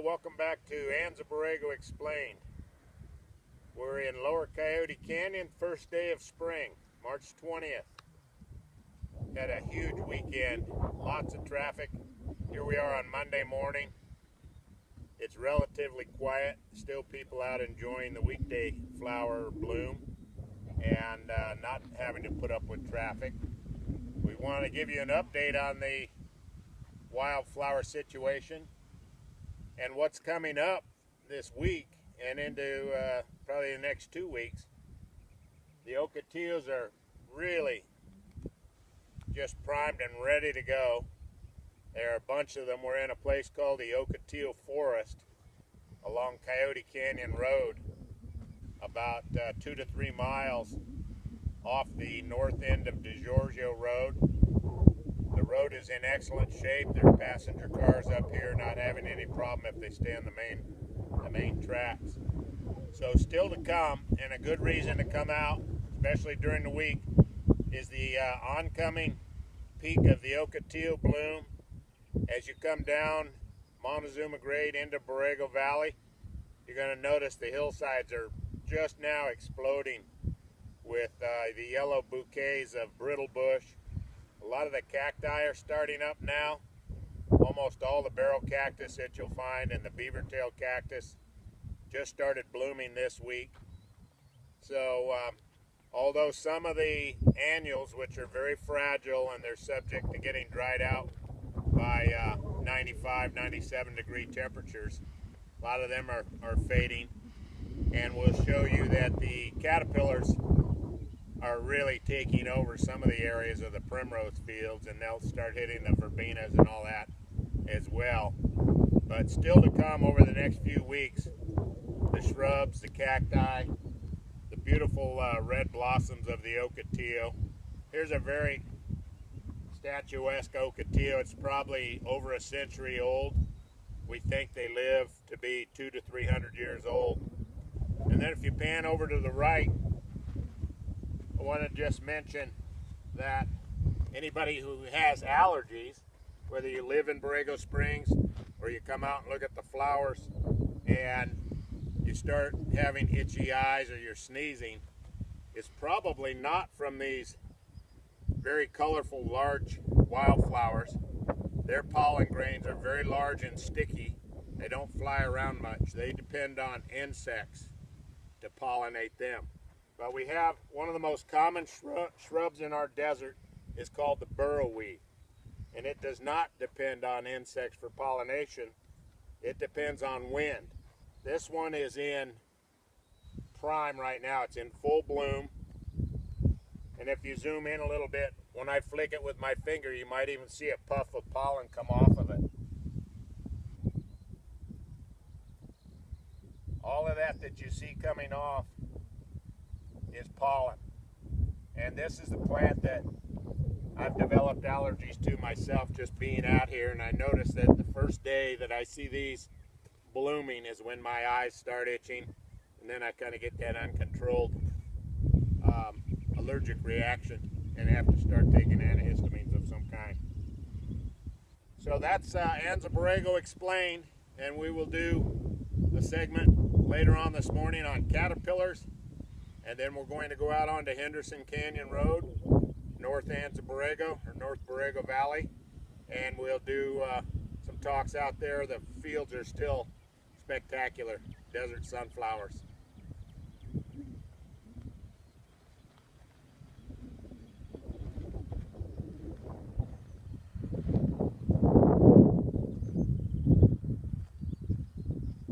welcome back to Anza Borrego Explained. We're in Lower Coyote Canyon, first day of spring, March 20th. Had a huge weekend, lots of traffic. Here we are on Monday morning. It's relatively quiet, still people out enjoying the weekday flower bloom and not having to put up with traffic. We want to give you an update on the wildflower situation and what's coming up this week and into probably the next 2 weeks. The Ocotillos are really just primed and ready to go. There are a bunch of them. We're in a place called the Ocotillo Forest along Coyote Canyon Road, about 2 to 3 miles off the north end of DeGiorgio Road. The road is in excellent shape. There are passenger cars up here not having any problem if they stay on the main tracks. So still to come, and a good reason to come out, especially during the week, is the oncoming peak of the Ocotillo bloom. As you come down Montezuma Grade into Borrego Valley, you're going to notice the hillsides are just now exploding with the yellow bouquets of brittle bush. A lot of the cacti are starting up now. Almost all the barrel cactus that you'll find and the beaver tail cactus just started blooming this week. So although some of the annuals, which are very fragile and they're subject to getting dried out by 95, 97 degree temperatures, a lot of them are fading. And we'll show you that the caterpillars are really taking over some of the areas of the primrose fields, and they'll start hitting the verbenas and all that as well. But still to come over the next few weeks, the shrubs, the cacti, the beautiful red blossoms of the Ocotillo. Here's a very statuesque Ocotillo. It's probably over a century old. We think they live to be 200 to 300 years old. And then if you pan over to the right, I want to just mention that anybody who has allergies, whether you live in Borrego Springs or you come out and look at the flowers and you start having itchy eyes or you're sneezing, it's probably not from these very colorful large wildflowers. Their pollen grains are very large and sticky. They don't fly around much. They depend on insects to pollinate them. But we have one of the most common shrubs in our desert is called the burro weed. And it does not depend on insects for pollination. It depends on wind. This one is in prime right now. It's in full bloom. And if you zoom in a little bit, when I flick it with my finger, you might even see a puff of pollen come off of it. All of that you see coming off is pollen. And this is the plant that I've developed allergies to myself just being out here, and I noticed that the first day that I see these blooming is when my eyes start itching, and then I kind of get that uncontrolled allergic reaction and have to start taking antihistamines of some kind. So that's Anza Borrego Explained, and we will do a segment later on this morning on caterpillars, and then we're going to go out onto Henderson Canyon Road, North Anza Borrego, or North Borrego Valley, and we'll do some talks out there. The fields are still spectacular, desert sunflowers.